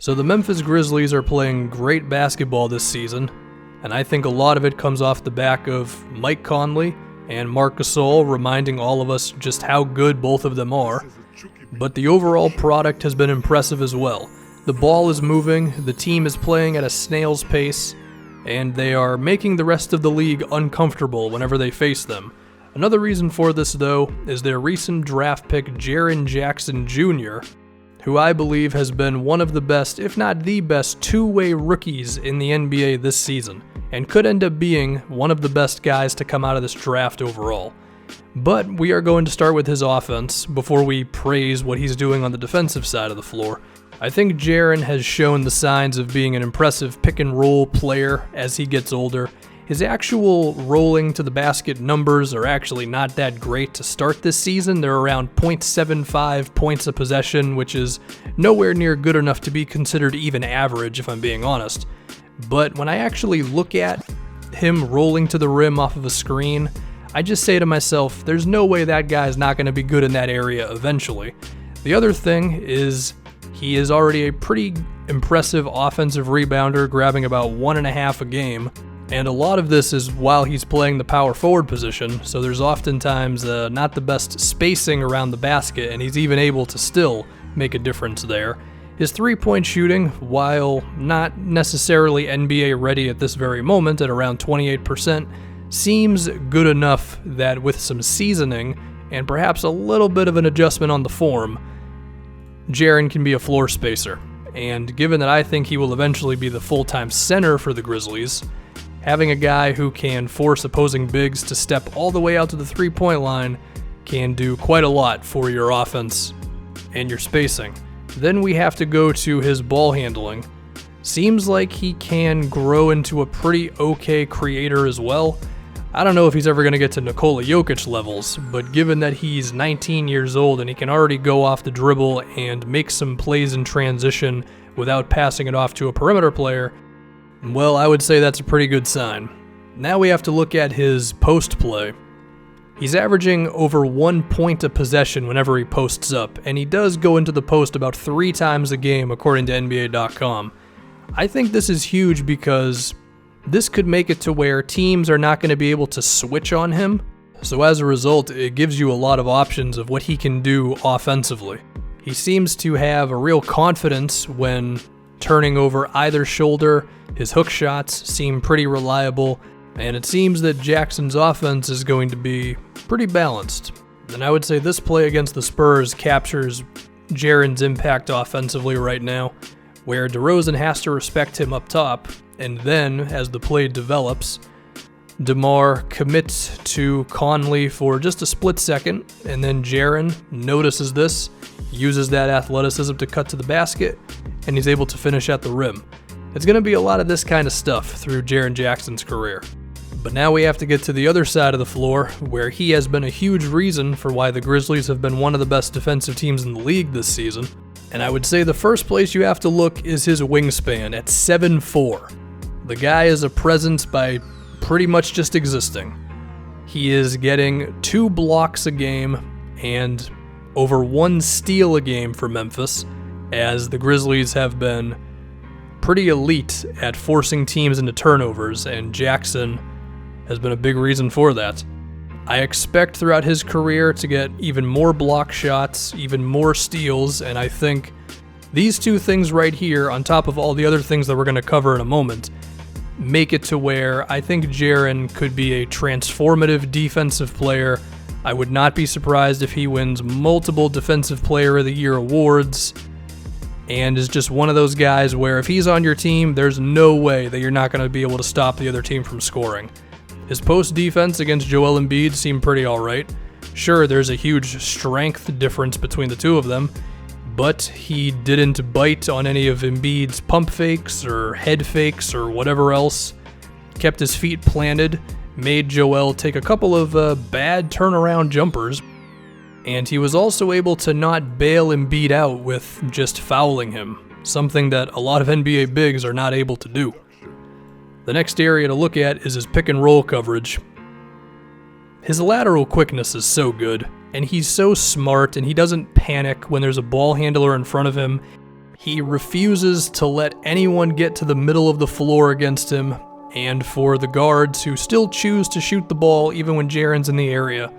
So the Memphis Grizzlies are playing great basketball this season, and I think a lot of it comes off the back of Mike Conley and Marc Gasol reminding all of us just how good both of them are. But the overall product has been impressive as well. The ball is moving, the team is playing at a snail's pace, and they are making the rest of the league uncomfortable whenever they face them. Another reason for this, though, is their recent draft pick Jaren Jackson Jr., who I believe has been one of the best, if not the best, two-way rookies in the NBA this season, and could end up being one of the best guys to come out of this draft overall. But we are going to start with his offense before we praise what he's doing on the defensive side of the floor. I think Jaren has shown the signs of being an impressive pick-and-roll player as he gets older. His actual rolling to the basket numbers are actually not that great to start this season. They're around 0.75 points a possession, which is nowhere near good enough to be considered even average, if I'm being honest. But when I actually look at him rolling to the rim off of a screen, I just say to myself, there's no way that guy's not going to be good in that area eventually. The other thing is he is already a pretty impressive offensive rebounder, grabbing about 1.5 a game. And a lot of this is while he's playing the power forward position, so there's oftentimes not the best spacing around the basket, and he's even able to still make a difference there. His three-point shooting, while not necessarily NBA ready at this very moment at around 28%, seems good enough that with some seasoning and perhaps a little bit of an adjustment on the form, Jaren can be a floor spacer. And given that I think he will eventually be the full-time center for the Grizzlies, having a guy who can force opposing bigs to step all the way out to the three-point line can do quite a lot for your offense and your spacing. Then we have to go to his ball handling. Seems like he can grow into a pretty okay creator as well. I don't know if he's ever going to get to Nikola Jokic levels, but given that he's 19 years old and he can already go off the dribble and make some plays in transition without passing it off to a perimeter player, well, I would say that's a pretty good sign. Now we have to look at his post play. He's averaging over 1 point a possession whenever he posts up, and he does go into the post about 3 times a game according to NBA.com. I think this is huge because this could make it to where teams are not going to be able to switch on him. So as a result, it gives you a lot of options of what he can do offensively. He seems to have a real confidence when turning over either shoulder. His hook shots seem pretty reliable, and it seems that Jackson's offense is going to be pretty balanced. And I would say this play against the Spurs captures Jaren's impact offensively right now, where DeRozan has to respect him up top, and then, as the play develops, DeMar commits to Conley for just a split second, and then Jaren notices this, uses that athleticism to cut to the basket, and he's able to finish at the rim. It's going to be a lot of this kind of stuff through Jaren Jackson's career. But now we have to get to the other side of the floor, where he has been a huge reason for why the Grizzlies have been one of the best defensive teams in the league this season. And I would say the first place you have to look is his wingspan at 7'4". The guy is a presence by pretty much just existing. He is getting 2 blocks a game and over 1 steal a game for Memphis, as the Grizzlies have been pretty elite at forcing teams into turnovers, and Jackson has been a big reason for that. I expect throughout his career to get even more block shots, even more steals, and I think these 2 things right here, on top of all the other things that we're going to cover in a moment, make it to where I think Jaren could be a transformative defensive player. I would not be surprised if he wins multiple Defensive Player of the Year awards, and is just one of those guys where if he's on your team, there's no way that you're not going to be able to stop the other team from scoring. His post defense against Joel Embiid seemed pretty alright. Sure, there's a huge strength difference between the two of them, but he didn't bite on any of Embiid's pump fakes or head fakes or whatever else. Kept his feet planted, made Joel take a couple of bad turnaround jumpers, and he was also able to not bail Embiid out with just fouling him, something that a lot of NBA bigs are not able to do. The next area to look at is his pick and roll coverage. His lateral quickness is so good, and he's so smart, and he doesn't panic when there's a ball handler in front of him. He refuses to let anyone get to the middle of the floor against him, and for the guards who still choose to shoot the ball even when Jaren's in the area,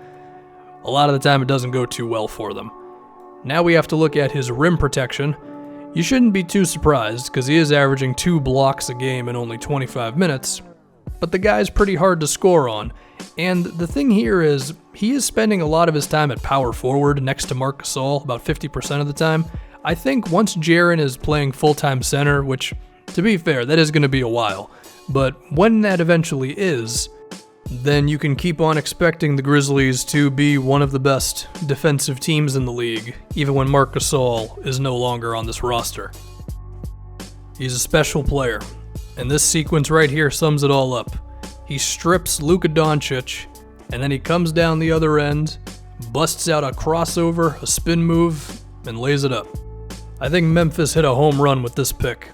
a lot of the time it doesn't go too well for them. Now we have to look at his rim protection. You shouldn't be too surprised, because he is averaging 2 blocks a game in only 25 minutes, but the guy's pretty hard to score on. And the thing here is, he is spending a lot of his time at power forward next to Marc Gasol, about 50% of the time. I think once Jaren is playing full-time center, which, to be fair, that is going to be a while, but when that eventually is, then you can keep on expecting the Grizzlies to be one of the best defensive teams in the league, even when Marc Gasol is no longer on this roster. He's a special player, and this sequence right here sums it all up. He strips Luka Doncic, and then he comes down the other end, busts out a crossover, a spin move, and lays it up. I think Memphis hit a home run with this pick.